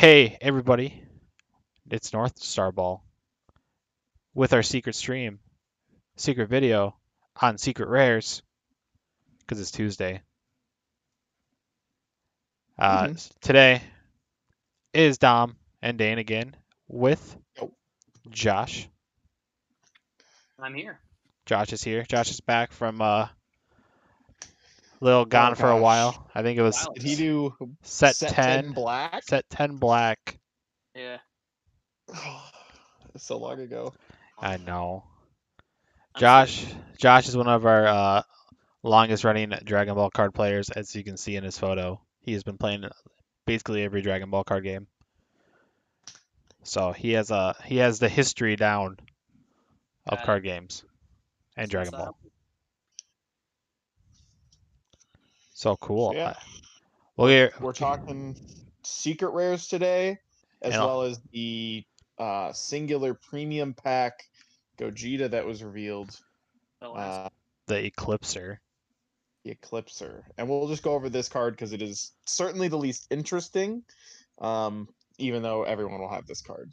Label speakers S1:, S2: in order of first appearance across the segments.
S1: Hey, everybody, it's North Star Ball with our secret stream, secret video on Secret Rares, because it's Tuesday. Today is Dom and Dane again with Josh.
S2: I'm here.
S1: Josh is here. Josh is back from little gone for a while. I think it was
S3: Did he do
S1: set 10
S3: black?
S1: Set 10 black.
S2: Yeah.
S3: So long ago.
S1: I know. Josh is one of our longest running Dragon Ball card players, as you can see in his photo. He has been playing basically every Dragon Ball card game. So he has the history down of card games and Dragon Ball. So cool.
S3: So, yeah. We're talking secret rares today, as well as the singular premium pack Gogeta that was revealed.
S1: The Eclipser.
S3: The Eclipser. And we'll just go over this card because it is certainly the least interesting, even though everyone will have this card.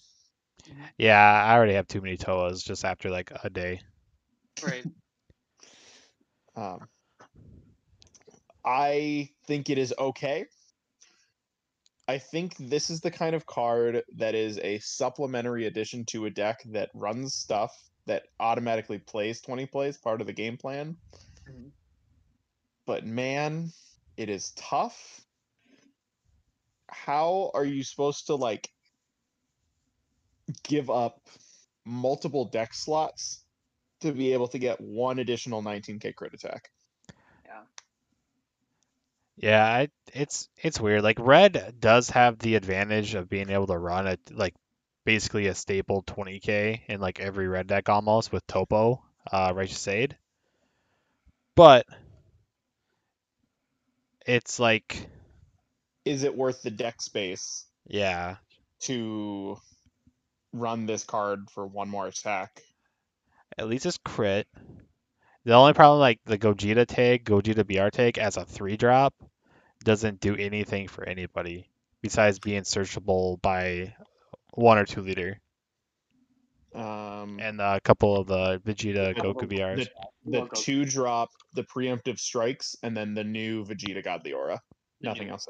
S1: Yeah, I already have too many Toas just after like a day.
S2: Right.
S3: I think it is okay. I think this is the kind of card that is a supplementary addition to a deck that runs stuff that automatically plays 20 plays, part of the game plan.
S2: Mm-hmm.
S3: But man, it is tough. How are you supposed to, like, give up multiple deck slots to be able to get one additional 19k crit attack?
S1: Yeah, it's weird. Like Red does have the advantage of being able to run at like basically a staple 20k in like every red deck almost with Topo, Righteous Aid. But it's like,
S3: is it worth the deck space?
S1: Yeah.
S3: To run this card for one more attack?
S1: At least it's crit. The only problem, like the Gogeta tag, Gogeta BR tag as a 3-drop, doesn't do anything for anybody besides being searchable by 1 or 2 leader. And a couple of the Vegeta Goku BRs.
S3: The 2-drop, the preemptive strikes, and then the new Vegeta Godly Aura. Nothing else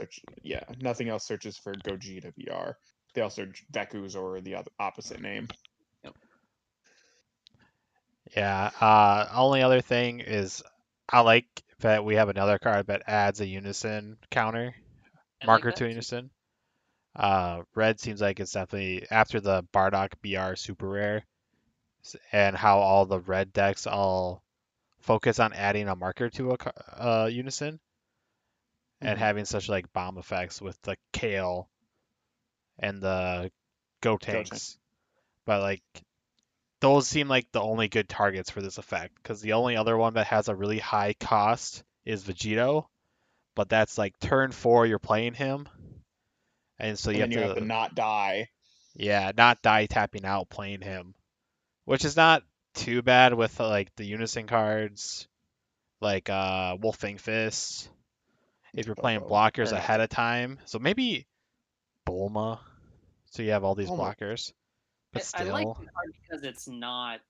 S3: searches for Gogeta BR. They also search Deku's or the opposite name.
S1: Yeah. Only other thing is, I like that we have another card that adds a Unison counter, marker to Unison. Red seems like it's definitely after the Bardock BR super rare, and how all the red decks all focus on adding a marker to a Unison, and having such like bomb effects with the Kale and the Gotenks. But like, those seem like the only good targets for this effect, because the only other one that has a really high cost is Vegito, but that's like turn 4 you're playing him, and so you have to
S3: not die.
S1: Yeah, not die tapping out playing him, which is not too bad with like the Unison cards, like Wolfing Fist, if you're playing blockers ahead of time. So maybe Bulma, so you have all these blockers. But still,
S2: I like the card because it's not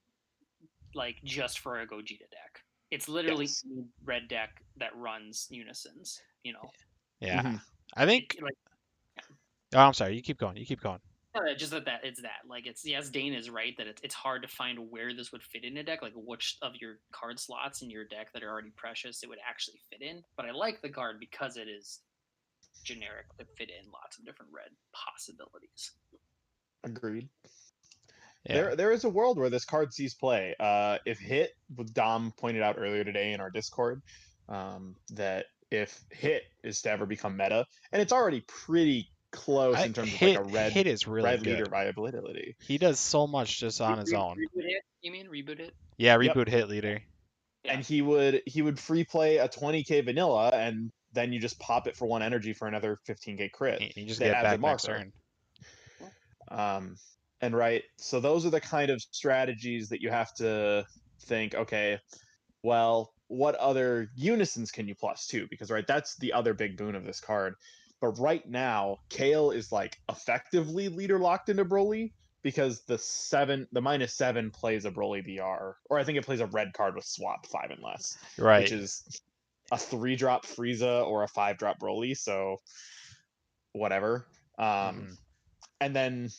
S2: like just for a Gogeta deck. It's literally a red deck that runs Unisons, you know.
S1: Yeah. I think Oh, I'm sorry. You keep going.
S2: Just that it's that. Like, it's, yes, Dane is right that it's hard to find where this would fit in a deck, like which of your card slots in your deck that are already precious it would actually fit in. But I like the card because it is generic to fit in lots of different red possibilities.
S3: Agreed. Yeah. There is a world where this card sees play. If Hit, Dom pointed out earlier today in our Discord, that if Hit is to ever become meta, and it's already pretty close in terms of like a red
S1: Hit is really
S3: red
S1: good.
S3: leader viability.
S1: He does so much just on his own.
S2: Reboot Hit? You mean Reboot Hit?
S1: Yeah, Reboot Hit leader.
S3: Yeah. And he would free play a 20k vanilla, and then you just pop it for 1 energy for another 15k crit.
S1: You just get back next turn.
S3: And right, so those are the kind of strategies that you have to think, okay, well, what other Unisons can you plus too? Because, right, that's the other big boon of this card. But right now, Kale is like effectively leader locked into Broly because the -7 plays a Broly BR, or I think it plays a red card with swap 5 and less, which
S1: Right.
S3: is a 3-drop Frieza or a 5-drop Broly. So whatever. Um,
S1: Hmm.
S3: and then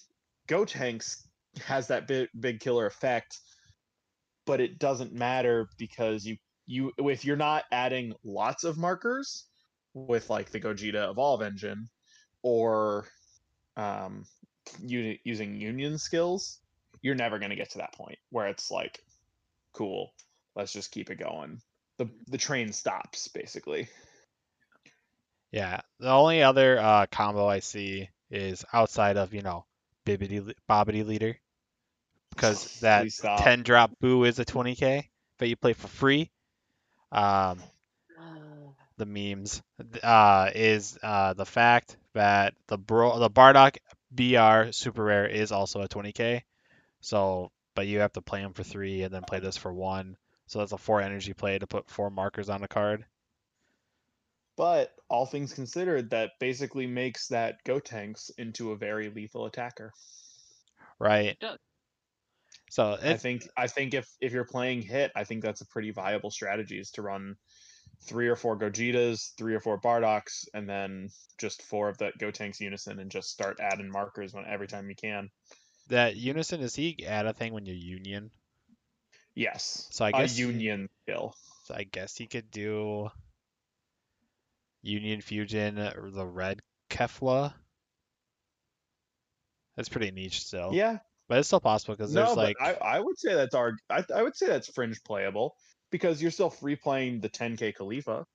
S3: Gotenks has that big killer effect, but it doesn't matter because you if you're not adding lots of markers with like the Gogeta Evolve engine or um, using union skills, you're never going to get to that point where it's like, cool, let's just keep it going. The train stops basically.
S1: Yeah. The only other combo I see is outside of, Bobbity Leader, because that
S3: Please stop.
S1: 10 drop Boo is a 20k, but you play for free. Um, the memes is the fact that the Bardock BR super rare is also a 20k. So, but you have to play them for 3 and then play this for 1. So that's a 4 energy play to put 4 markers on a card.
S3: But all things considered, that basically makes that Gotenks into a very lethal attacker.
S1: Right.
S2: It does.
S1: So
S3: I think if you're playing hit, I think that's a pretty viable strategy is to run 3 or 4 Gogetas, 3 or 4 Bardocks, and then just 4 of that Gotenks Unison, and just start adding markers every time you can.
S1: that Unison, is he add a thing when you union?
S3: Yes,
S1: So I
S3: a
S1: guess
S3: union skill.
S1: so I guess he could do Union Fusion or the red Kefla. That's pretty niche still,
S3: Yeah,
S1: but it's still possible because there's
S3: no, but
S1: like
S3: I would say I would say that's fringe playable because you're still free playing the 10k Khalifa,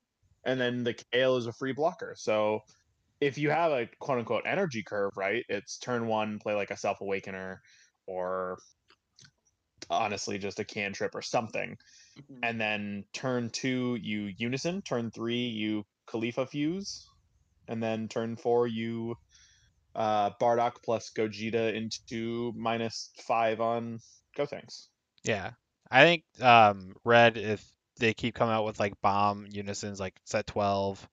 S3: and then the Kale is a free blocker. So if you have a quote unquote energy curve, right? It's turn 1, play like a Self Awakener, or honestly just a cantrip or something,
S2: Mhm.
S3: and then turn 2 you Unison, turn 3 you Khalifa Fuse, and then turn 4 you Bardock plus Gogeta into -5 on Gotenks.
S1: yeah. I think red, if they keep coming out with like bomb unisons like set 12,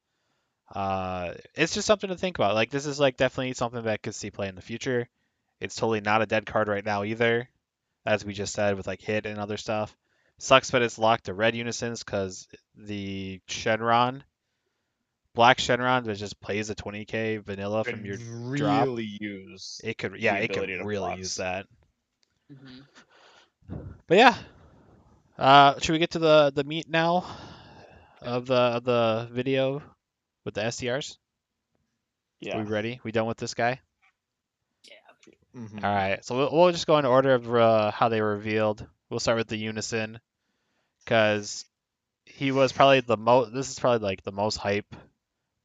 S1: it's just something to think about. Like this is like definitely something that I could see play in the future. It's totally not a dead card right now either, as we just said with like hit and other stuff. Sucks that it's locked to red unisons because the Shenron, black Shenron that just plays a 20k vanilla from
S3: Could
S1: your drop.
S3: really use
S1: It could, yeah,
S3: the
S1: it could
S3: ability to
S1: really use
S3: flux.
S1: that.
S2: Mhm.
S1: But yeah, should we get to the meat now
S2: Okay.
S1: of the video with the STRs? We
S3: Yeah.
S1: ready? We done with this guy?
S2: Yeah.
S1: All
S3: Hmm.
S1: right, so we'll just go in order of how they were revealed. We'll start with the Unison because he was probably the most. This is probably like the most hype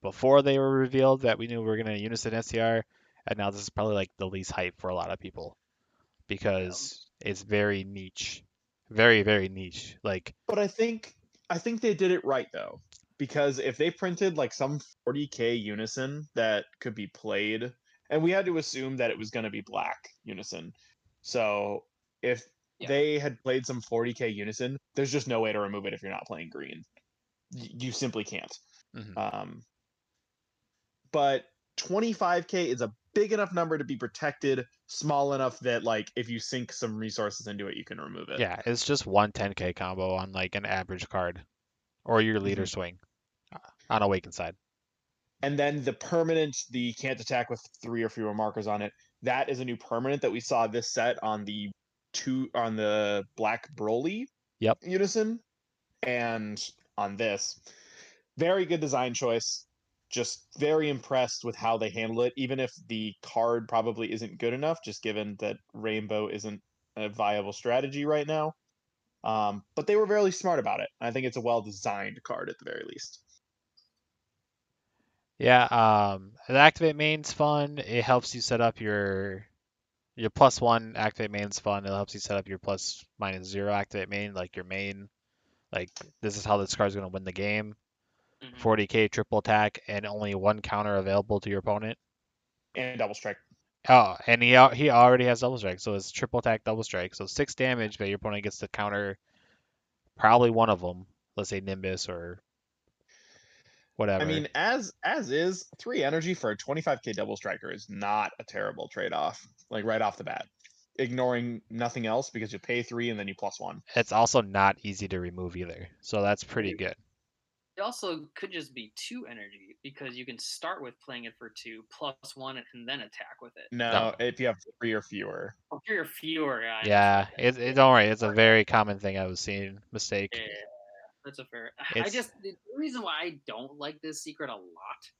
S1: before they were revealed that we knew we were gonna Unison STR, and now this is probably like the least hype for a lot of people
S2: Yeah.
S1: because it's very niche, very very niche. Like
S3: But I think they did it right though, because if they printed like some 40k Unison that could be played, and we had to assume that it was going to be black Unison, so if
S2: Yeah.
S3: they had played some 40k Unison, there's just no way to remove it if you're not playing green. You simply can't.
S1: mhm.
S3: Um, but 25k is a big enough number to be protected, small enough that like if you sink some resources into it, you can remove it.
S1: Yeah, it's just one 10k combo on like an average card or your leader
S3: Mhm.
S1: swing on Awakened side.
S3: And then the permanent, the can't attack with 3 or fewer markers on it. That is a new permanent that we saw this set on the Black Broly
S1: Yep.
S3: Unison, and on this. Very good design choice. Just very impressed with how they handle it, even if the card probably isn't good enough, just given that Rainbow isn't a viable strategy right now. But they were very smart about it. I think it's a well designed card at the very least.
S1: Yeah, the activate main's fun. It helps you set up your +1 activate main's fun. It helps you set up your ±0 activate main, like your main. Like this is how this card's gonna win the game.
S2: Mhm.
S1: 40k triple attack and only one counter available to your opponent.
S3: And double strike.
S1: Oh, and he already has double strike, so it's triple attack double strike. So 6 damage, but your opponent gets to counter probably one of them. Let's say Nimbus or
S3: I
S1: whatever.
S3: mean, as is, 3 energy for a 25k double striker is not a terrible trade-off. Like right off the bat, ignoring nothing else because you pay 3 and then you +1.
S1: It's also not easy to remove either, so that's pretty
S2: It
S1: good.
S2: also could just be 2 energy because you can start with playing it for 2 +1 and then attack with it.
S3: No,
S1: No.
S3: if you have 3 or fewer.
S2: Oh, 3 or fewer, I
S1: Yeah,
S2: understand that.
S1: don't worry, it's a very common thing I was seeing.
S2: Yeah,
S1: Mistake.
S2: that's a fair. I
S1: It's
S2: just the reason why I don't like this secret a lot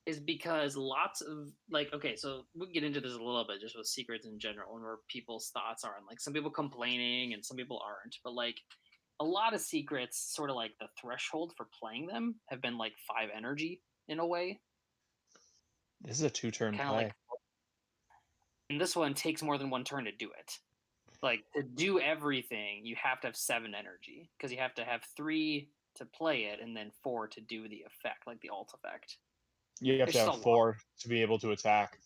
S2: is because lots of like okay, so we'll get into this a little bit just with secrets in general and where people's thoughts are, and like some people complaining and some people aren't, but like a lot of secrets, sort of like the threshold for playing them have been like 5 energy in a way,
S3: This is a 2-turn
S2: kind of like,
S3: play.
S2: and this one takes more than one turn to do it. Like to do everything, you have to have 7 energy because you have to have 3 to play it and then 4 to do the effect, like the alt effect.
S3: You have
S2: It's
S3: to
S2: just a
S3: have
S2: lot.
S3: 4 to be able to attack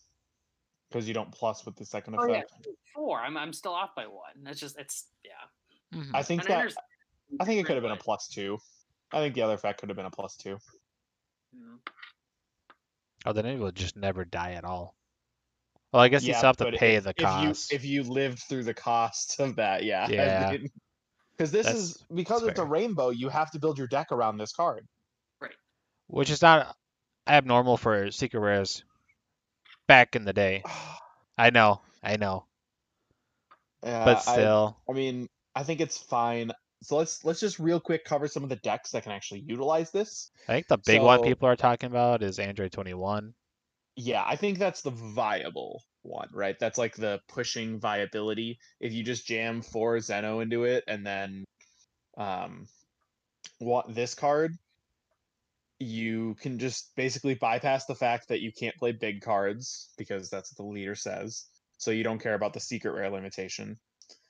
S3: because you don't plus with the second
S2: Oh yeah,
S3: effect.
S2: 4. I'm still off by 1. It's yeah.
S1: mhm.
S3: I think
S2: And I
S3: that
S2: understand
S3: I think it could have been a
S2: but
S3: +2. I think the other effect could have been a +2.
S2: mm,
S1: Oh, then it will just never die at all. Well, I guess you
S3: Yeah,
S1: still have to
S3: but
S1: pay the
S3: if you
S1: cost.
S3: if you lived through the cost of that, yeah, I
S1: Yeah,
S3: mean, because this is
S1: that's
S3: because it's a
S1: fair.
S3: rainbow, you have to build your deck around this card.
S2: right.
S1: Which is not abnormal for secret rares back in the day. I know, but
S3: Yeah,
S1: still,
S3: I mean, I think it's fine. So let's just real quick cover some of the decks that can actually utilize this.
S1: I think the big one
S3: So
S1: people are talking about is Android 21.
S3: yeah, I think that's the viable one, right? That's like the pushing viability. If you just jam 4 Zeno into it and then um what this card, you can just basically bypass the fact that you can't play big cards because that's what the leader says. So you don't care about the secret rare limitation.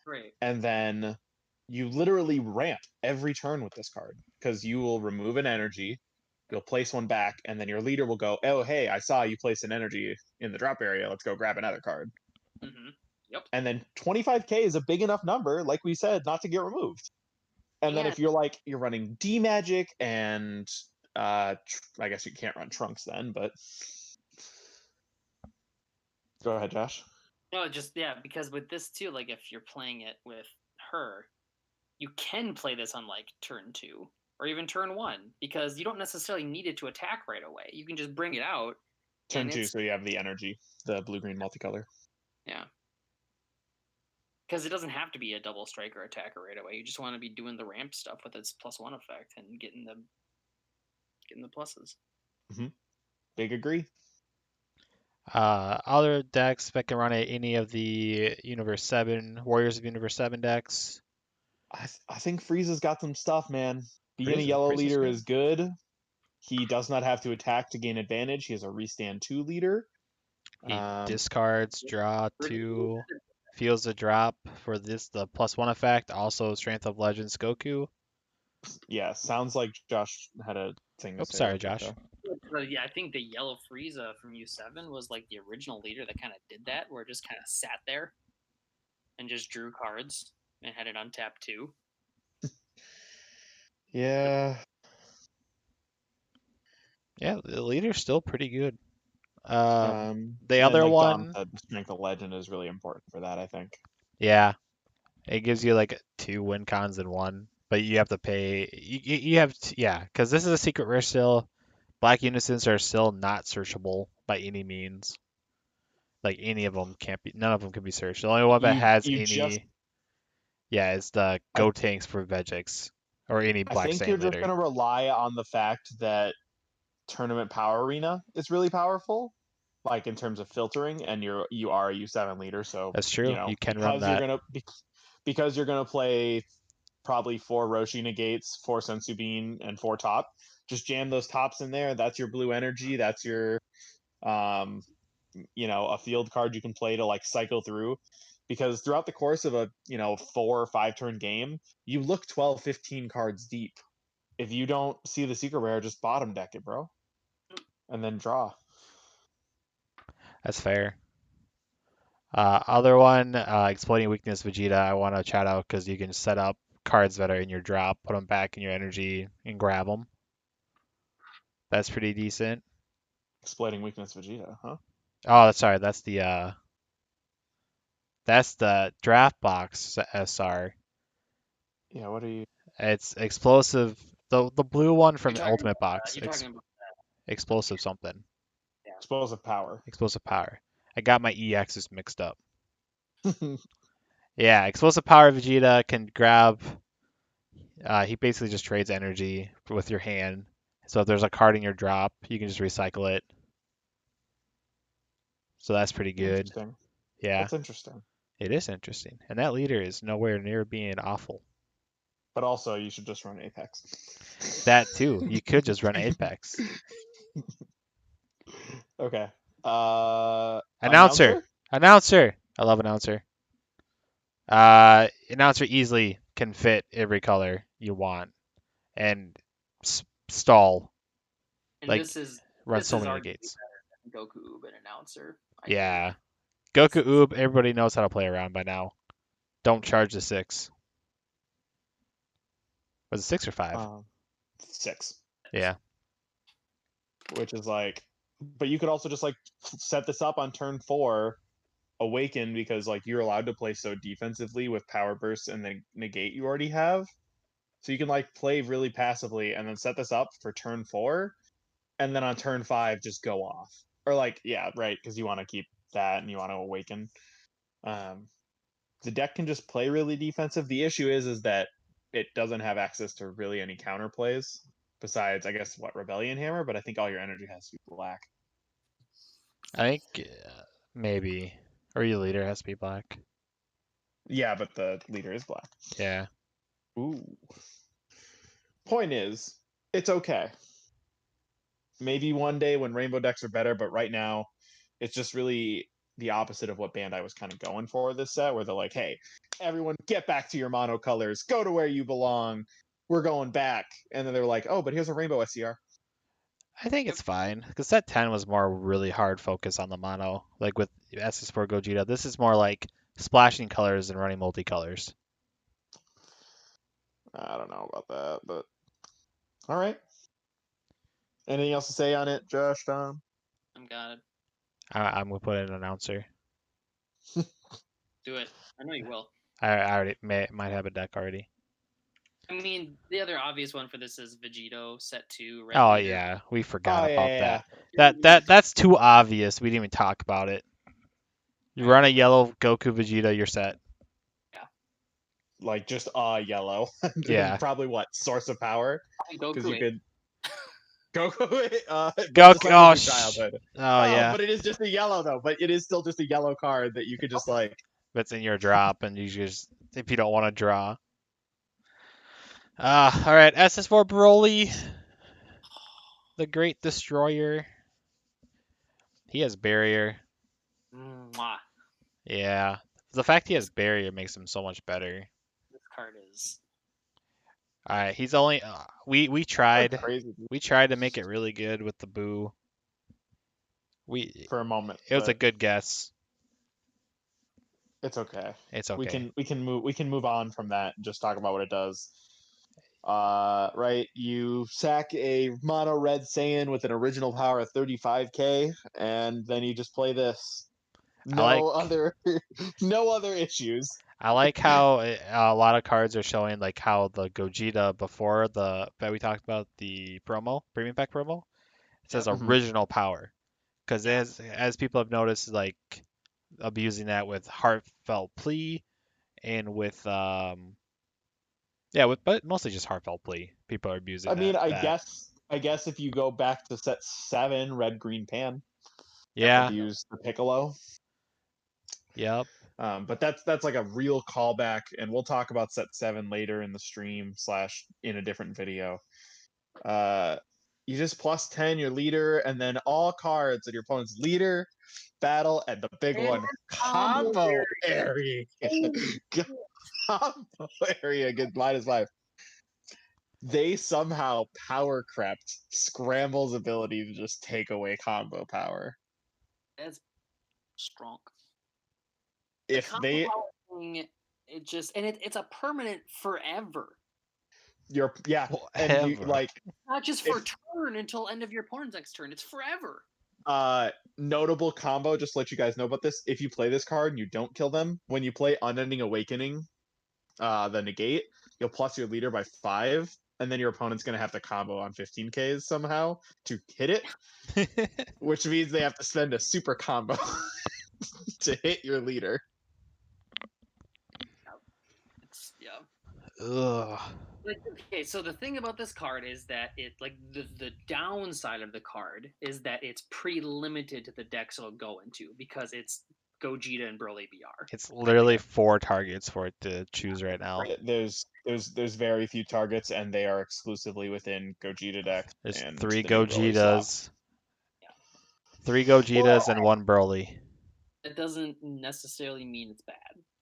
S2: Right.
S3: And then you literally ramp every turn with this card because you will remove an energy, you'll place one back, and then your leader will go, "Oh, hey, I saw you place an energy in the drop area. Let's go grab another card."
S2: Yep.
S3: And then 25k is a big enough number, like we said, not to get removed. And then
S2: And
S3: if you're like you're running D Magic and I guess you can't run Trunks then, but go ahead, Josh.
S2: no, just yeah, because with this too, like if you're playing it with her, you can play this on like turn 2 or even turn 1 because you don't necessarily need it to attack right away. You can just bring it out
S3: Turn
S2: and
S3: two,
S2: it's
S3: so you have the energy, the blue green multicolor.
S2: yeah. Because it doesn't have to be a double striker attacker right away. You just want to be doing the ramp stuff with its +1 effect and getting the pluses.
S3: Mm-hmm. Big agree.
S1: Other decks that can run any of the Universe 7, Warriors of Universe 7 decks.
S3: I think Frieza's got some stuff, man. Being a yellow
S1: Frieza's
S3: leader
S1: good.
S3: is good. He does not have to attack to gain advantage. He has a restand 2 leader.
S1: He discards, draw 2, feels the drop for the +1 effect. Also, Strength of Legends Goku.
S3: Yeah, sounds like Josh had a thing to
S1: Oops,
S3: say real
S1: sorry,
S3: quick
S1: Josh.
S3: though.
S2: Yeah, I think the yellow Frieza from U7 was like the original leader that kind of did that, where it just kind of sat there and just drew cards and had an untapped 2.
S3: Yeah.
S1: Yeah, the leader's still pretty good. The
S3: And
S1: other
S3: like Dom
S1: one,
S3: said, the strength of legend is really important for that, I think.
S1: yeah, it gives you like 2 win cons in one, but you have to pay. You have yeah, because this is a secret rare still. Black Unisons are still not searchable by any means. Like any of them can't be. None of them can be searched. The only one that has
S3: You just
S1: any, yeah, is the
S3: I
S1: Go Tanks for Vegix or any
S3: I
S1: Black
S3: think you're
S1: Stain
S3: just
S1: leader.
S3: gonna rely on the fact that Tournament Power Arena is really powerful, like in terms of filtering, and you are a U7 leader, so
S1: That's true. You can run that.
S3: because you're gonna play probably 4 Roshi negates, 4 Sensu Bean, and 4 top. Just jam those tops in there. That's your blue energy. That's your um, a field card you can play to like cycle through. Because throughout the course of a 4 or 5 turn game, you look 12, 15 cards deep. If you don't see the secret rare, just bottom deck it, bro, and then draw.
S1: That's fair. Other one, Exploiting Weakness Vegeta, I want to shout out because you can set up cards that are in your drop, put them back in your energy, and grab them. That's pretty decent.
S3: Exploiting weakness Vegeta, huh?
S1: Oh, sorry, that's the draft box SR.
S3: Yeah, what are you?
S1: It's explosive. The blue one from
S2: You're
S1: the
S2: talking
S1: Ultimate
S2: about
S1: Box.
S2: you're talking about
S1: Explosive something.
S3: Explosive power.
S1: Explosive power. I got my EXs mixed up. Yeah, explosive power Vegeta can grab. He basically just trades energy with your hand. So if there's a card in your drop, you can just recycle it. So that's pretty good.
S3: Interesting.
S1: Yeah,
S3: That's interesting.
S1: it is interesting. And that leader is nowhere near being awful.
S3: But also, you should just run Apex.
S1: That too. You could just run Apex.
S3: Okay.
S1: Announcer.
S3: Announcer?
S1: Announcer. I love announcer. Announcer easily can fit every color you want and stall.
S2: and
S1: Like run
S2: this
S1: so
S2: is
S1: many
S2: arguably
S1: negates.
S2: better than Goku Ub and Announcer. I
S1: Yeah.
S2: think.
S1: Goku Oob, everybody knows how to play around by now. Don't charge the 6. Was it 6 or 5?
S3: 6.
S1: Yeah.
S3: Which is like, but you could also just like set this up on turn 4, awaken, because like you're allowed to play so defensively with power bursts and then negate you already have. So you can like play really passively and then set this up for turn 4, and then on turn 5 just go off. Or like, yeah, right, because you want to keep that and you want to awaken. The deck can just play really defensive. The issue is that it doesn't have access to really any counter plays besides, I guess, what, Rebellion Hammer, but I think all your energy has to be black.
S1: I think maybe. Or your leader has to be black.
S3: Yeah, but the leader is black.
S1: Yeah.
S3: Ooh. Point is, it's okay. Maybe one day when rainbow decks are better, but right now, it's just really the opposite of what Bandai was kind of going for this set, where they're like, hey, everyone get back to your mono colors, go to where you belong, we're going back. And then they're like, oh, but here's a rainbow SCR.
S1: I think it's fine. Because set 10 was more really hard focus on the mono. Like with SS4 Gogeta, this is more like splashing colors and running multicolors.
S3: I don't know about that, but all right. Anything else to say on it, Josh, Tom?
S2: I'm got it.
S1: I'm going to put in an announcer.
S2: Do it. I know you will.
S1: I already might have a deck already.
S2: I mean, the other obvious one for this is Vegito set 2 red
S1: Oh
S2: leader.
S1: yeah, we forgot about
S3: Yeah.
S1: that's too obvious. We didn't even talk about it. You run a yellow Goku Vegeta, you're set.
S3: Like just yellow.
S1: Yeah.
S3: Probably what? Source of power? Because
S2: Goku
S3: you could Goku
S1: Goku. Oh,
S3: childhood.
S1: oh yeah.
S3: But it is just a yellow though. But it is still just a yellow card that you could just like.
S1: That's in your drop, and you just if you don't want to draw. All right. SS4 Broly, the Great Destroyer. He has barrier.
S2: Mwah.
S1: Yeah. The fact he has barrier makes him so much better.
S2: This card is.
S1: All right. He's only. We tried.
S3: Crazy
S1: We tried to make it really good with the Boo.
S3: for a moment.
S1: It was a good guess.
S3: It's okay.
S1: It's okay.
S3: We can move on from that and just talk about what it does. Right, you sack a mono red Saiyan with an original power of 35k, and then you just play this. No other issues.
S1: I like how a lot of cards are showing like how the Gogeta before the that we talked about the promo, premium pack promo, it says original power. Because as people have noticed, like abusing that with heartfelt plea and with but mostly just heartfelt plea. People are abusing that.
S3: I guess if you go back to set 7, red green pan,
S1: yeah,
S3: abuse the Piccolo.
S1: Yep.
S3: But that's like a real callback, and we'll talk about set 7 later in the stream / in a different video. You just plus 10 your leader, and then all cards at your opponent's leader, battle, and the big one, combo area. Combo area gets -5. They somehow power crept Scramble's ability to just take away combo power.
S2: That's strong.
S3: If they
S2: thing, it's a permanent forever.
S3: and you like
S2: not just for turn turn until end of your opponent's next turn. It's forever.
S3: Notable combo, just to let you guys know about this. If you play this card and you don't kill them, when you play Unending Awakening, the negate, you'll plus your leader by 5, and then your opponent's going to have to combo on 15Ks somehow to hit it, which means they have to spend a super combo to hit your leader.
S1: Ugh.
S2: Like, okay, so the thing about this card is that it, like, the downside of the card is that it's pretty limited to the decks it'll go into because it's Gogeta and Broly BR.
S1: It's literally 4 targets for it to choose right now.
S3: There's very few targets, and they are exclusively within Gogeta decks.
S1: There's
S3: and
S1: 3
S3: the new Broly
S1: Gogetas,
S2: Yeah.
S1: 3 Gogetas, and 1 Broly.
S2: It doesn't necessarily mean it's bad.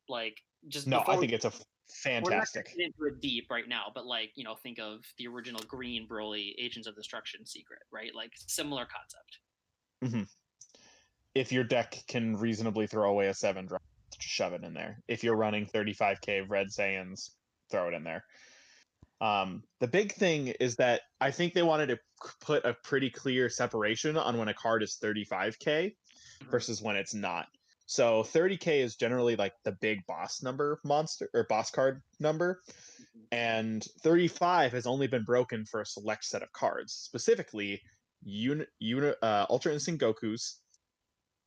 S2: Like, just
S3: No,
S2: before
S3: I think it's a fantastic.
S2: We're not going to get into it deep right now, but, like, you know, think of the original Green Broly Agents of Destruction secret, right? Like, similar concept.
S3: Mm-hmm. If your deck can reasonably throw away a 7 drop, shove it in there. If you're running 35k Red Saiyans, throw it in there. The big thing is that I think they wanted to put a pretty clear separation on when a card is 35k versus when it's not. So 30k is generally like the big boss number monster or boss card number, and 35 has only been broken for a select set of cards, specifically Ultra Instinct Goku's,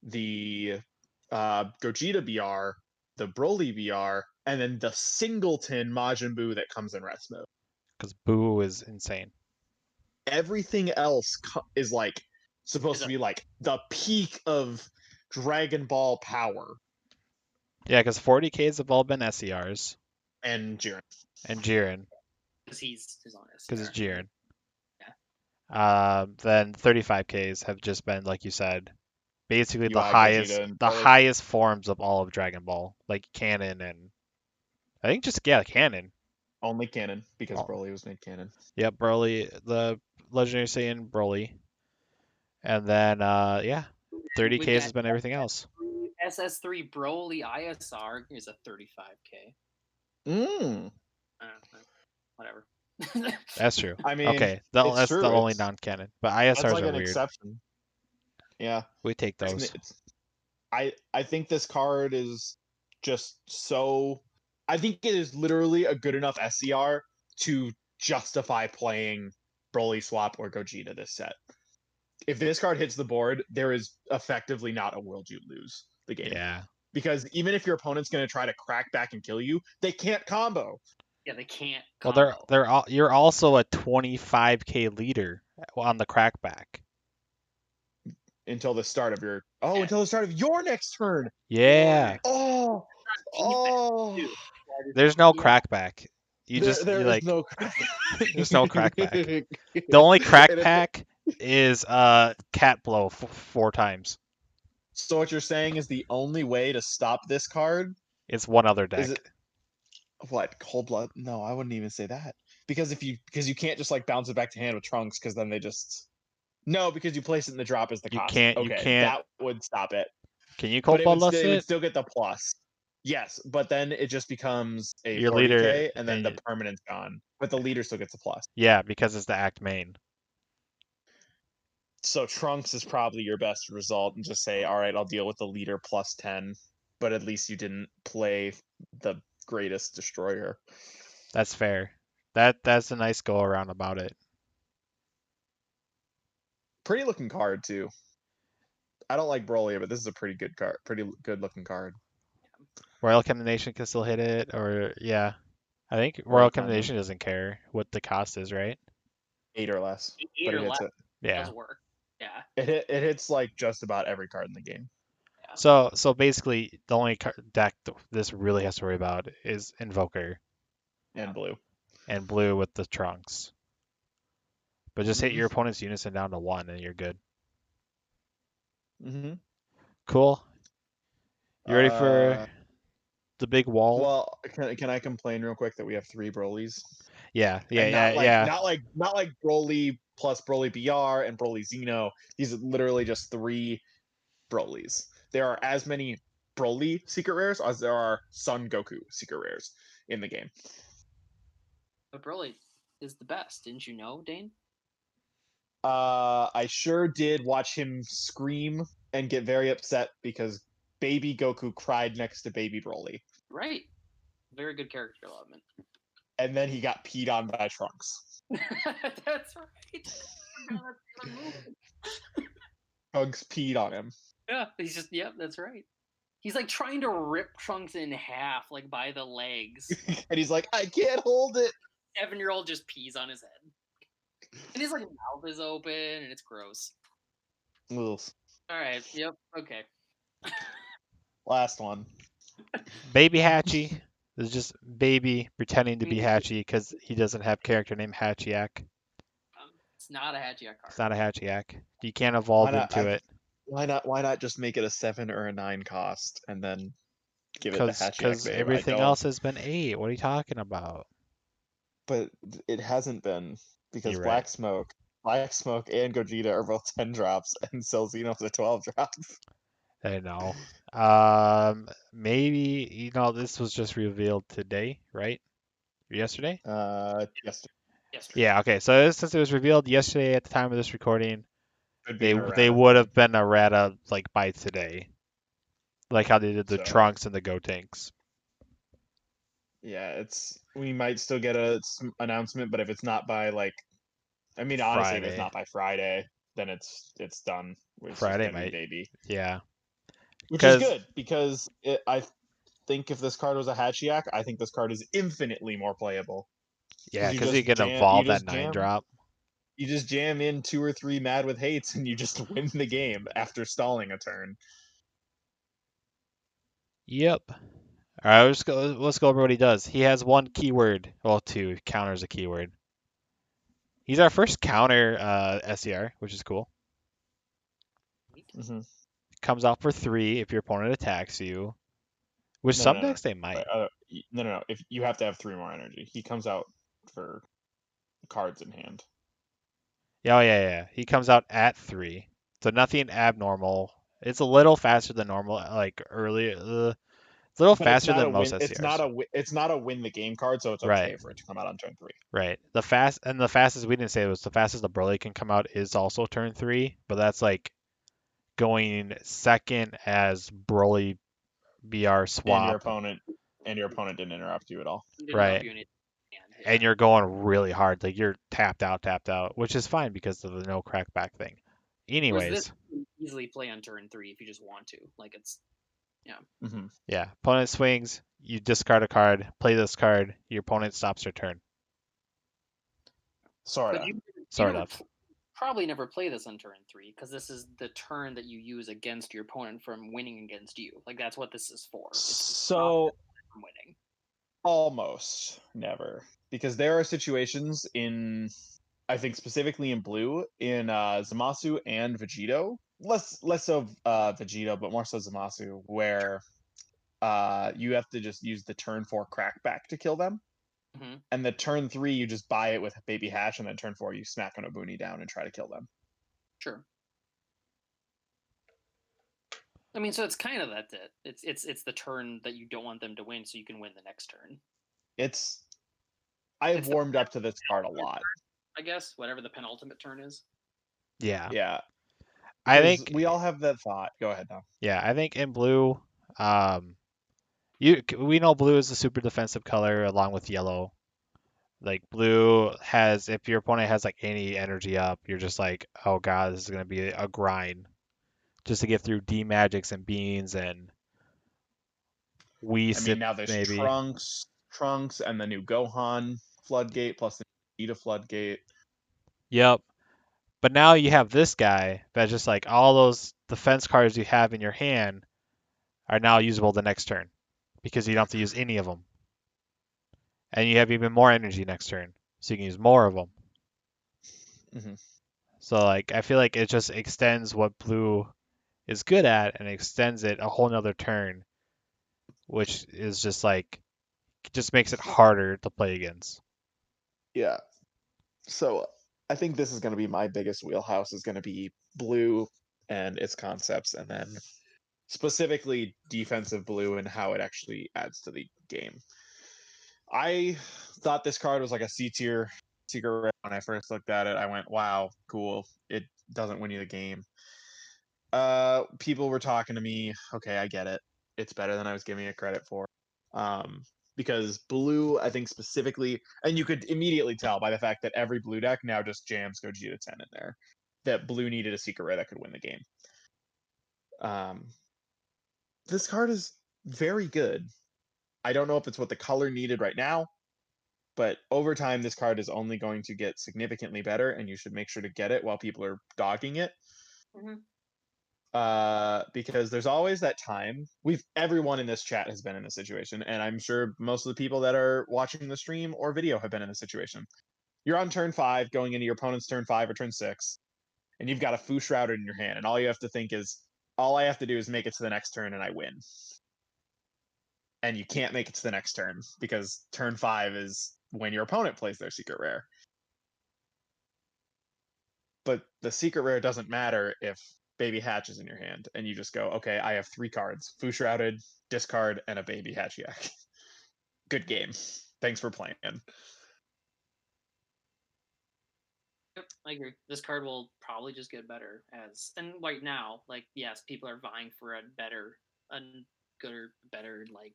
S3: the Gogeta BR, the Broly BR, and then the singleton Majin Buu that comes in rest mode.
S1: Because Buu is insane.
S3: Everything else is like supposed to be like the peak of Dragon Ball power.
S1: Yeah, because 40Ks have all been SERs.
S3: And Jiren.
S1: And Jiren.
S2: Because he's his own SER.
S1: Because it's Jiren.
S2: Yeah.
S1: Then 35Ks have just been, like you said, basically the
S3: Gogeta
S1: highest forms of all of Dragon Ball, like canon and I think just canon.
S3: Only canon because Broly was made canon.
S1: Yep, Broly, the Legendary Saiyan Broly, and then 30Ks has been everything else.
S2: SS3 Broly ISR is a 35k. Whatever.
S1: That's true.
S3: I mean,
S1: okay, that's
S3: true.
S1: the only non-canon, but ISRs
S3: like
S1: are
S3: an
S1: weird.
S3: Exception. Yeah,
S1: we take those.
S3: I think this card is just so. I think it is literally a good enough SCR to justify playing Broly Swap or Gogeta this set. If this card hits the board, there is effectively not a world you lose the game.
S1: Yeah.
S3: Because even if your opponent's going to try to crack back and kill you, they can't combo.
S2: Yeah, they can't combo.
S1: Well, you're also a 25k leader on the crackback.
S3: Until the start of your until the start of your next turn.
S1: Yeah.
S3: Oh.
S1: There's no crackback. There's no crackback. The only crackback is cat blow 4 times.
S3: So what you're saying is the only way to stop this card
S1: is one other deck.
S3: Is it what? Cold Blood? No, I wouldn't even say that. Because you can't just like bounce it back to hand with Trunks because then they just no, because you place it in the drop as the cost.
S1: You can't.
S3: That would stop it.
S1: Can you Cold Bloodlust it?
S3: It would still get the plus. Yes, but then it just becomes a
S1: your
S3: 40K,
S1: leader,
S3: and then the permanent's gone. But the leader still gets a plus.
S1: Yeah, because it's the act main.
S3: So Trunks is probably your best result, and just say, all right, I'll deal with the leader plus 10, but at least you didn't play the greatest destroyer.
S1: That's fair. That's a nice go around about it.
S3: Pretty looking card too. I don't like Broly, but this is a pretty good card. Pretty good looking card.
S1: Royal Condemnation can still hit it, or yeah. I think Royal Condemnation doesn't care what the cost is, right?
S3: 8 or less.
S2: 8 or less.
S1: Yeah.
S2: Does work. Yeah.
S3: It hits like just about every card in the game.
S1: Yeah. So basically, the only deck this really has to worry about is Invoker.
S3: And Blue.
S1: And Blue with the Trunks. But just hit your opponent's Unison down to 1 and you're good.
S3: Mm-hmm.
S1: Cool. You ready for the big wall?
S3: Well, can I complain real quick that we have 3 Brolys?
S1: Yeah.
S3: Not like Broly plus Broly BR and Broly Xeno. These are literally just 3 Brolys. There are as many Broly secret rares as there are Son Goku secret rares in the game.
S2: But Broly is the best, didn't you know, Dane?
S3: I sure did watch him scream and get very upset because baby Goku cried next to baby Broly.
S2: Right. Very good character development.
S3: And then he got peed on by Trunks.
S2: That's right.
S3: Trunks peed on him.
S2: Yeah, he's just, yep, that's right. He's like trying to rip Trunks in half, like by the legs.
S3: And he's like, I can't hold it.
S2: 7-year-old just pees on his head. And his like mouth is open and it's gross.
S3: Ugh.
S2: Alright, yep, okay.
S3: Last one.
S1: Baby Hatchy. It's just baby pretending to be Hatchy because he doesn't have character named Hatchhyack.
S2: It's not a Hatchhyack card.
S1: It's not a Hatchhyack. You can't evolve into it.
S3: Why not just make it a 7 or a 9 cost and then give it the Hatchhyack?
S1: Because everything else has been 8. What are you talking about?
S3: But it hasn't been, because
S1: You're
S3: Black
S1: right.
S3: Smoke and Gogeta are both 10 drops, and Celzino's a 12 drop.
S1: I know. Maybe this was just revealed today, right? Yesterday?
S3: Yesterday.
S1: Yeah. Okay. So since it was revealed yesterday at the time of this recording,
S3: Could be
S1: they
S3: an errata.
S1: would have been errata like by today, like how they did the
S3: So,
S1: Trunks and the Gotenks.
S3: yeah, we might still get a announcement, but if it's not by honestly, if it's
S1: Friday.
S3: not by Friday, then it's done. It's
S1: Friday
S3: just gonna
S1: might.
S3: be baby.
S1: Yeah.
S3: Which is good, because I think if this card was a Hatchhyack, I think this card is infinitely more playable.
S1: Yeah, because you can evolve that 9 drop.
S3: You just jam in 2 or 3 Mad with Hates, and you just win the game after stalling a turn.
S1: Yep. All right, let's go over what he does. He has 1 keyword. Well, 2 counters a keyword. He's our first counter SCR, which is cool.
S3: Mm-hmm.
S1: Comes out for 3 if your opponent attacks you. With some decks, they might.
S3: No. If you have to have 3 more energy, he comes out for cards in hand.
S1: Yeah. He comes out at 3, so nothing abnormal. It's a little faster than normal, like earlier. It's a little faster than most SCRs.
S3: It's not a win the game card, so it's okay for it to come out on turn 3.
S1: Right. The fastest we didn't say it was the fastest the Broly can come out is also turn 3, but that's like going second as Broly BR swap.
S3: And your opponent didn't interrupt you at all.
S1: Right. And you're going really hard, like you're tapped out, which is fine because of the no crackback thing. Anyways,
S2: this you can easily play on turn 3 if you just want to. Like it's, yeah.
S3: Mm-hmm.
S1: Yeah. Opponent swings, you discard a card, play this card, your opponent stops their turn.
S3: Sort
S2: of. Probably never play this on turn 3 because this is the turn that you use against your opponent from winning against you. Like that's what this is for.
S3: So
S2: from winning.
S3: Almost never, because there are situations in, I think specifically in blue, in Zamasu and Vegito, less so Vegito, but more so Zamasu, where you have to just use the turn 4 crackback to kill them.
S2: Mm-hmm.
S3: And the turn 3 you just buy it with Baby Hash, and then turn 4 you smack on a Boony down and try to kill them.
S2: Sure. I mean, so it's kind of that's it. It's the turn that you don't want them to win, so you can win the next turn.
S3: I've warmed up to this card a lot.
S2: I guess whatever the penultimate turn is.
S1: Yeah.
S3: Yeah.
S1: I think
S3: we all have that thought. Go ahead now.
S1: Yeah, I think in blue, we know blue is a super defensive color along with yellow. Like blue has, if your opponent has like any energy up, you're just like, oh god, this is gonna be a grind, just to get through D Magics and Beans and
S3: now there's maybe Trunks, and the new Gohan Floodgate plus the Vegeta Floodgate.
S1: Yep. But now you have this guy that's just like all those defense cards you have in your hand are now usable the next turn because you don't have to use any of them. And you have even more energy next turn, so you can use more of them.
S3: Mm-hmm.
S1: So like I feel like it just extends what blue is good at and extends it a whole nother turn, which is just like just makes it harder to play against.
S3: Yeah. So I think this is going to be my biggest wheelhouse, is going to be blue and its concepts, and then specifically defensive blue and how it actually adds to the game. I thought this card was like a C tier Secret Rare, when I first looked at it, I went, wow, cool. It doesn't win you the game. People were talking to me. Okay, I get it. It's better than I was giving it credit for. Because blue, I think specifically, and you could immediately tell by the fact that every blue deck now just jams Gogeta 10 in there, that blue needed a Secret Rare that could win the game. This card is very good. I don't know if it's what the color needed right now, but over time, this card is only going to get significantly better, and you should make sure to get it while people are dogging it.
S2: Mhm.
S3: Because there's always that time. Everyone in this chat has been in this situation, and I'm sure most of the people that are watching the stream or video have been in this situation. You're on turn 5, going into your opponent's turn 5 or turn 6, and you've got a Fu Shrouded in your hand, and all you have to think is, all I have to do is make it to the next turn and I win. And you can't make it to the next turn because turn 5 is when your opponent plays their Secret Rare. But the Secret Rare doesn't matter if Baby Hatch is in your hand, and you just go, okay, I have 3 cards: Fu Shrouded, discard, and a Baby Hatchhyack. Good game. Thanks for playing.
S2: Yep, I agree. This card will probably just get better and right now, like, yes, people are vying for a good, better, like,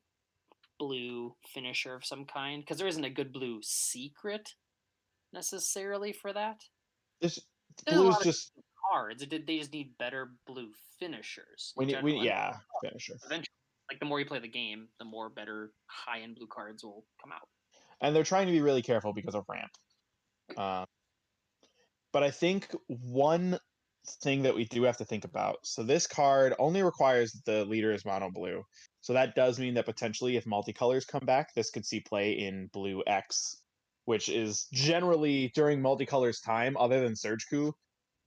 S2: blue finisher of some kind, because there isn't a good blue secret necessarily for that.
S3: This
S2: There's a
S3: blue's
S2: lot of
S3: just
S2: cards. They just need better blue finishers in
S3: we
S2: general. And
S3: yeah, finisher.
S2: eventually, like, the more you play the game, the more better high-end blue cards will come out.
S3: And they're trying to be really careful because of ramp. But I think one thing that we do have to think about. So this card only requires the leader is mono blue. So that does mean that potentially if multicolors come back, this could see play in blue X, which is generally during multicolors time, other than Surge Coup,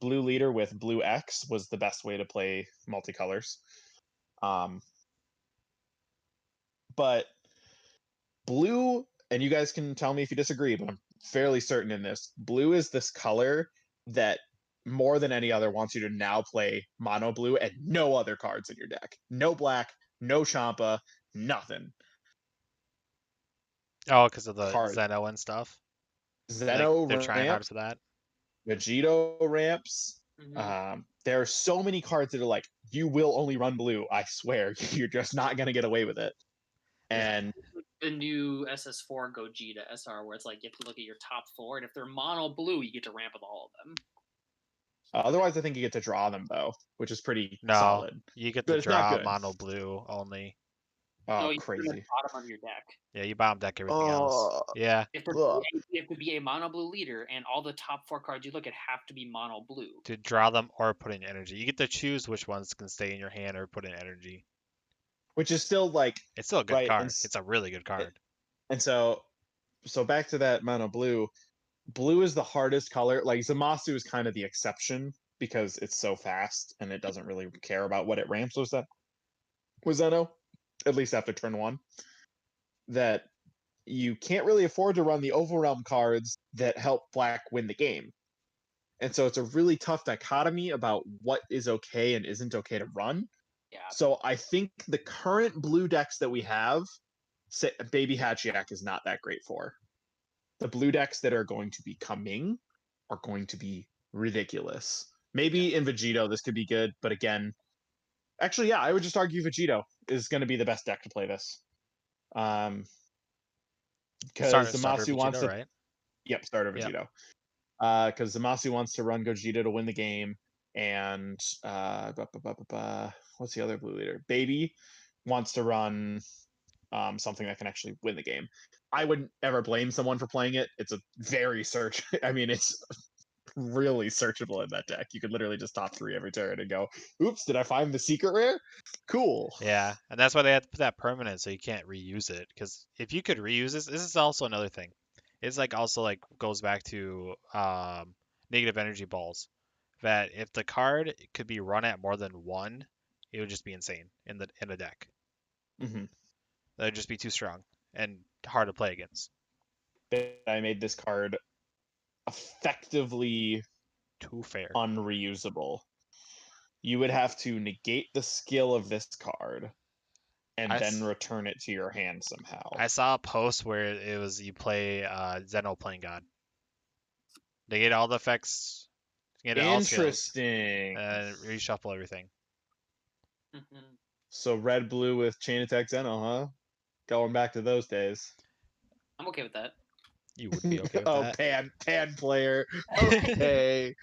S3: blue leader with blue X was the best way to play multicolors. But blue, and you guys can tell me if you disagree, but I'm fairly certain in this, blue is this color that more than any other wants you to now play mono blue and no other cards in your deck. No black, no Champa, nothing.
S1: Oh, because of the
S3: Card.
S1: Zeno and stuff. Like
S3: Zeno
S1: they're trying hard
S3: ramps,
S1: for that.
S3: Vegito ramps.
S2: Mm-hmm.
S3: There are so many cards that are like, you will only run blue. I swear, you're just not going to get away with it. And
S2: the new SS4 Gogeta SR, where it's like you have to look at your top 4, and if they're mono blue, you get to ramp with all of them.
S3: otherwise, I think you get to draw them though, which is pretty
S1: No,
S3: solid.
S1: you get
S3: But
S1: to
S3: it's not
S1: draw
S3: good.
S1: mono blue only.
S2: No,
S3: Oh,
S2: you put them at
S3: crazy.
S2: the bottom of your deck.
S1: Yeah, you bottom deck everything else. Yeah.
S2: If you have to be a mono blue leader, and all the top 4 cards you look at have to be mono blue.
S1: To draw them or put in energy. You get to choose which ones can stay in your hand or put in energy.
S3: Which is still like
S1: It's still a good
S3: right,
S1: card. It's a really good card.
S3: And so back to that mono blue. Blue is the hardest color. Like Zamasu is kind of the exception because it's so fast and it doesn't really care about what it ramps with Zeno, at least after turn 1. That you can't really afford to run the overwhelm cards that help black win the game. And so it's a really tough dichotomy about what is okay and isn't okay to run.
S2: Yeah.
S3: So I think the current blue decks that we have, Baby Hatchhyack is not that great for. The blue decks that are going to be coming are going to be ridiculous. Maybe in Vegito this could be good, but again, actually, yeah, I would just argue Vegito is going to be the best deck to play this. Because
S1: Starter
S3: Zamasu wants
S1: Vegito,
S3: to,
S1: right?
S3: yep, starter
S1: Yep.
S3: Vegito. Because Zamasu wants to run Gogeta to win the game, and what's the other blue leader? Baby wants to run something that can actually win the game. I wouldn't ever blame someone for playing it. It's a very search. I mean, it's really searchable in that deck. You could literally just top 3 every turn and go, "Oops, did I find the secret rare? Cool."
S1: Yeah, and that's why they had to put that permanent so you can't reuse it. Because if you could reuse this is also another thing. It's like also like goes back to negative energy balls. That if the card could be run at more than 1, it would just be insane in the deck.
S3: Mm-hmm.
S1: That would just be too strong and hard to play against.
S3: I made this card effectively
S1: Too fair.
S3: unreusable. You would have to negate the skill of this card and then return it to your hand somehow.
S1: I saw a post where it was you play Zeno playing God. They get all the effects, get all skills,
S3: Interesting.
S1: and reshuffle everything.
S3: So red blue with chain attack Zeno, huh? Going back to those days.
S2: I'm okay with that.
S1: You would be okay with
S3: Oh,
S1: that.
S3: pan player. Okay.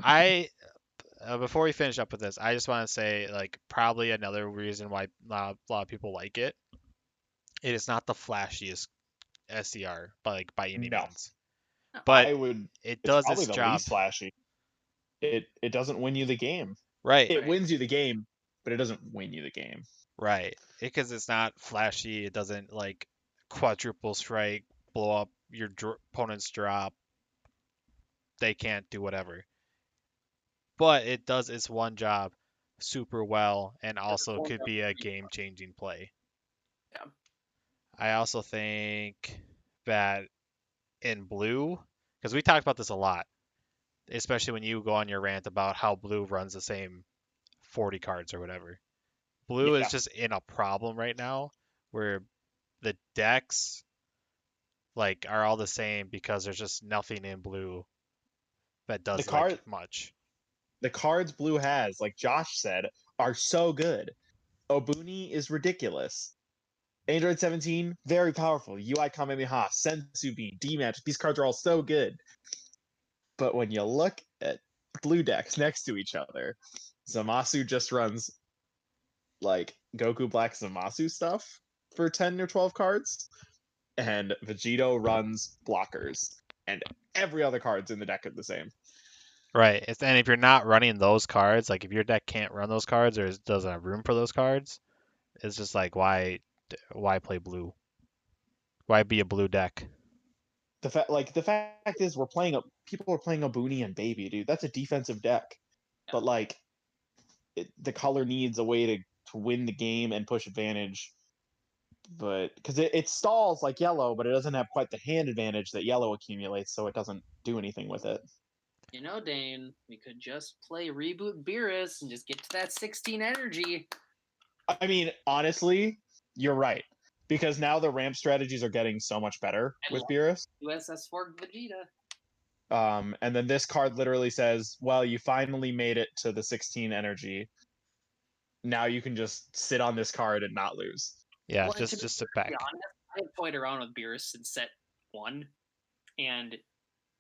S1: I before we finish up with this, I just want to say like probably another reason why a lot of people like it. It is not the flashiest SCR, by any
S3: No,
S1: means,
S2: No.
S1: but
S3: I would.
S1: it
S3: It's
S1: does
S3: probably
S1: its
S3: the
S1: job
S3: least flashy. It doesn't win you the game.
S1: right.
S3: It
S2: Right.
S3: wins you the game, but it doesn't win you the game.
S1: Right, because it's not flashy. It doesn't like quadruple strike, blow up your opponent's drop. They can't do whatever, but it does its one job super well, and also
S2: One
S1: could
S2: of
S1: be a
S2: three.
S1: game-changing play.
S2: Yeah.
S1: I also think that in blue, because we talked about this a lot, especially when you go on your rant about how blue runs the same 40 cards or whatever. Blue is
S3: Yeah.
S1: just in a problem right now where the decks like are all the same because there's just nothing in blue that
S3: The
S1: does like
S3: card
S1: much.
S3: the cards blue has, like Josh said, are so good. Obuni is ridiculous. Android 17, very powerful. UI Kamehameha, Sensu Bean, D Magic. These cards are all so good. But when you look at blue decks next to each other, Zamasu just runs like Goku Black Zamasu stuff for 10 or 12 cards, and Vegito runs blockers, and every other card's in the deck are the same.
S1: Right. And if you're not running those cards, like if your deck can't run those cards or doesn't have room for those cards, it's just like why play blue? Why be a blue deck?
S3: The fact is, people are playing Obuni and Baby, dude. That's a defensive deck, but like the color needs a way to win the game and push advantage. But because it stalls like yellow, but it doesn't have quite the hand advantage that yellow accumulates, so it doesn't do anything with it.
S2: You know, Dane, we could just play Reboot Beerus and just get to that 16 energy.
S3: I mean, honestly, you're right. Because now the ramp strategies are getting so much better with Beerus.
S2: USS Fork Vegeta.
S3: And then this card literally says, well, you finally made it to the 16 energy. Now you can just sit on this card and not lose.
S1: Yeah,
S2: Well,
S1: just sit back.
S2: honest, I have toyed around with Beerus since set 1, and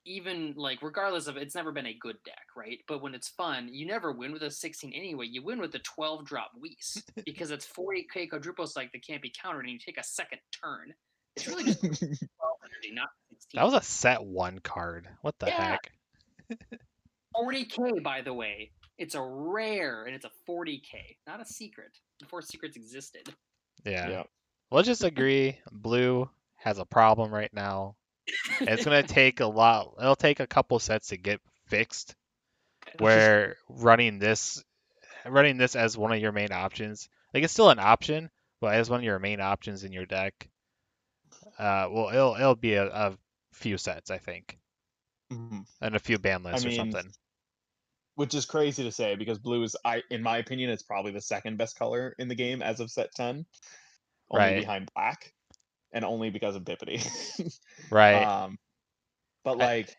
S2: even like regardless of it's never been a good deck, right? But when it's fun, you never win with a 16 anyway. You win with the 12 drop Whis because it's 40k quadruple strike that can't be countered, and you take a second turn. It's really just 12 energy, not 16.
S1: That was a set 1 card. What the
S2: Yeah.
S1: heck?
S2: 40k, by the way. It's a rare, and it's a 40k, not a secret. Before secrets existed.
S1: Yeah. Let's just agree blue has a problem right now. It's going to take a lot. It'll take a couple sets to get fixed where running this as one of your main options. Like it's still an option, but as one of your main options in your deck. Well, it'll be a few sets, I think.
S3: Mm-hmm.
S1: And a few ban lists or something.
S3: Which is crazy to say because blue is, in my opinion, it's probably the second best color in the game as of set 10, only
S1: Right.
S3: behind black, and only because of Bippity.
S1: Right.
S3: But like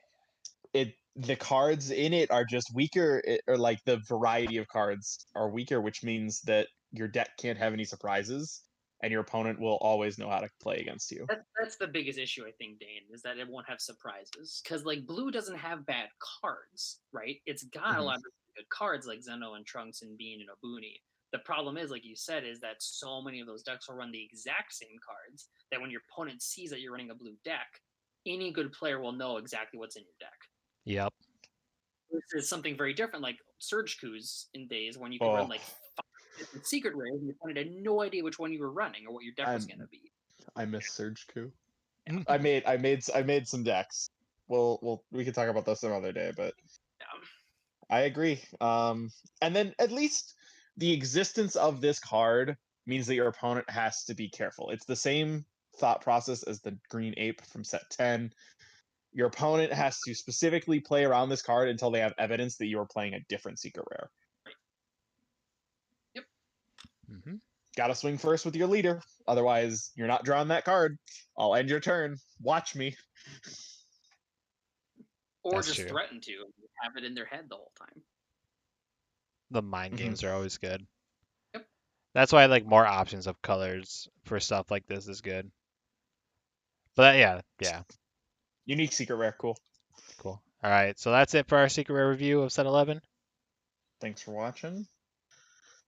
S3: the cards in it are just weaker, or like the variety of cards are weaker, which means that your deck can't have any surprises, and your opponent will always know how to play against you.
S2: That's the biggest issue, I think, Dane, is that it won't have surprises. Because, like, blue doesn't have bad cards, right? It's got a lot of good cards, like Zeno and Trunks and Bean and Obuni. The problem is, like you said, is that so many of those decks will run the exact same cards that when your opponent sees that you're running a blue deck, any good player will know exactly what's in your deck.
S1: Yep.
S2: This is something very different, like Surge Coups in days when you could run like 5 different secret rares and your opponent had no idea which one you were running or what your deck was going to be.
S3: I miss Surge Coup. I made some decks. We can talk about those some other day, but I agree. And then at least the existence of this card means that your opponent has to be careful. It's the same thought process as the green ape from set 10. Your opponent has to specifically play around this card until they have evidence that you are playing a different secret rare.
S2: Yep.
S1: Mm-hmm.
S3: Gotta swing first with your leader. Otherwise, you're not drawing that card. I'll end your turn. Watch me.
S2: Or
S1: That's
S2: just
S1: true.
S2: threaten to have it in their head the whole time.
S1: The mind games are always good.
S2: Yep.
S1: That's why like more options of colors for stuff like this is good. But yeah.
S3: Unique secret rare, cool.
S1: Cool. All right, so that's it for our secret rare review of set 11.
S3: Thanks for watching.